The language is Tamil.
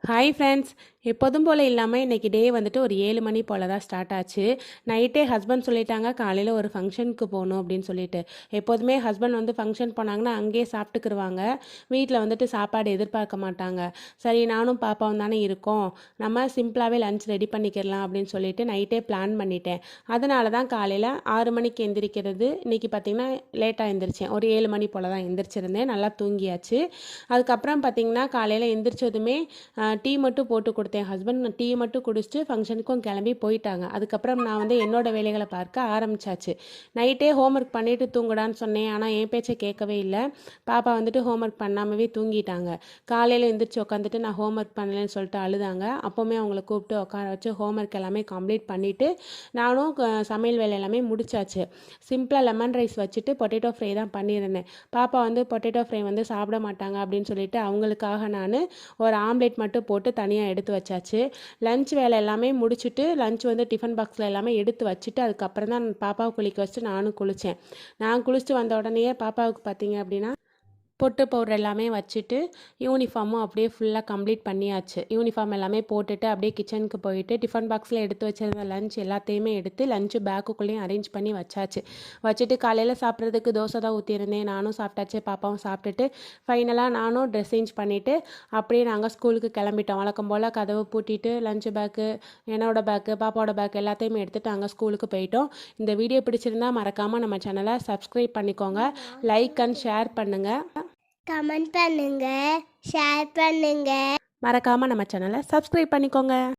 Hi friends. எப்போதும் போல் இல்லாமல் இன்றைக்கி டே வந்துட்டு ஒரு 7 மணி போல் தான் ஸ்டார்ட் ஆச்சு. நைட்டே ஹஸ்பண்ட் சொல்லிட்டாங்க காலையில் ஒரு ஃபங்க்ஷனுக்கு போகணும் அப்படின்னு சொல்லிட்டு. எப்போதுமே ஹஸ்பண்ட் வந்து ஃபங்க்ஷன் போனாங்கன்னா அங்கேயே சாப்பிட்டுக்குருவாங்க. வீட்டில் வந்துட்டு சாப்பாடு எதிர்பார்க்க மாட்டாங்க. சரி நானும் பாப்பாவும் தானே இருக்கோம், நம்ம சிம்பிளாகவே லஞ்ச் ரெடி பண்ணிக்கிடலாம் அப்படின்னு சொல்லிட்டு நைட்டே பிளான் பண்ணிட்டேன். அதனால தான் காலையில் 6 மணிக்கு எந்திரிக்கிறது. இன்றைக்கி பார்த்திங்கன்னா லேட்டாக எந்திரிச்சேன். ஒரு 7 மணி போல் தான் எந்திரிச்சிருந்தேன். நல்லா தூங்கியாச்சு. அதுக்கப்புறம் பார்த்திங்கன்னா காலையில் எந்திரிச்சதுமே டீ மட்டும் போட்டு கொடுத்தேன். ஹஸ்பண்ட் டீ மட்டும் குடிச்சிட்டு ஃபங்க்ஷனுக்கும் கிளம்பி போயிட்டாங்க. அதுக்கப்புறம் நான் வந்து என்னோடய வேலைகளை பார்க்க ஆரம்பித்தாச்சு. நைட்டே ஹோம்ஒர்க் பண்ணிவிட்டு தூங்குடான்னு சொன்னேன், ஆனால் என் பேச்சை கேட்கவே இல்லை. பாப்பா வந்துட்டு ஹோம்ஒர்க் பண்ணாமவே தூங்கிட்டாங்க. காலையில் எழுந்திரிச்சு உட்காந்துட்டு நான் ஹோம்ஒர்க் பண்ணலன்னு சொல்லிட்டு அழுதாங்க. அப்போவுமே அவங்கள கூப்பிட்டு உட்கார வச்சு ஹோம்ஒர்க் எல்லாமே கம்ப்ளீட் பண்ணிவிட்டு நானும் சமையல் வேலை எல்லாமே முடிச்சாச்சு. சிம்பிளாக லெமன் ரைஸ் வச்சுட்டு பொட்டேட்டோ ஃப்ரை தான் பண்ணியிருந்தேன். பாப்பா வந்து பொட்டேட்டோ ஃப்ரை வந்து சாப்பிட மாட்டாங்க அப்படின்னு சொல்லிட்டு அவங்களுக்காக நான் ஒரு ஆம்லேட் மட்டும் போட்டு தனியாக எடுத்து வச்சாச்சு. லஞ்ச் வேலை எல்லாமே முடிச்சுட்டு லஞ்ச் வந்து டிஃபன் பாக்ஸில் எல்லாமே எடுத்து வச்சுட்டு அதுக்கப்புறம் தான் பாப்பாவை குளிக்க வச்சுட்டு நானும் குளித்தேன். நான் குளிச்சுட்டு வந்த உடனேயே பாப்பாவுக்கு பார்த்தீங்க அப்படின்னா பொட்டு பவுடர் எல்லாமே வச்சுட்டு யூனிஃபார்மும் அப்படியே ஃபுல்லாக கம்ப்ளீட் பண்ணியாச்சு. யூனிஃபார்ம் எல்லாமே போட்டுட்டு அப்படியே கிச்சனுக்கு போயிட்டு டிஃபன் பாக்ஸில் எடுத்து வச்சிருந்த லஞ்ச் எல்லாத்தையுமே எடுத்து லஞ்சு பேக்குள்ளேயும் அரேஞ்ச் பண்ணி வச்சாச்சு. வச்சுட்டு காலையில் சாப்பிட்றதுக்கு தோசை தான் ஊற்றியிருந்தேன். நானும் சாப்பிட்டாச்சு, பாப்பாவும் சாப்பிட்டுட்டு ஃபைனலாக நானும் ட்ரெஸ் சேஞ்ச் பண்ணிவிட்டு அப்படியே நாங்கள் ஸ்கூலுக்கு கிளம்பிட்டோம். வழக்கம் போல் கதவை பூட்டிட்டு லஞ்சு பேக்கு, என்னோட பேக்கு, பாப்பாவோட பேக் எல்லாத்தையுமே எடுத்துகிட்டு நாங்கள் ஸ்கூலுக்கு போயிட்டோம். இந்த வீடியோ பிடிச்சிருந்தா மறக்காமல் நம்ம சேனலை சப்ஸ்கிரைப் பண்ணிக்கோங்க. லைக் அண்ட் ஷேர் பண்ணுங்கள். கமெண்ட் பண்ணுங்க, ஷேர் பண்ணுங்க. மறக்காமல் நம்ம சேனலை சப்ஸ்கிரைப் பண்ணிக்கோங்க.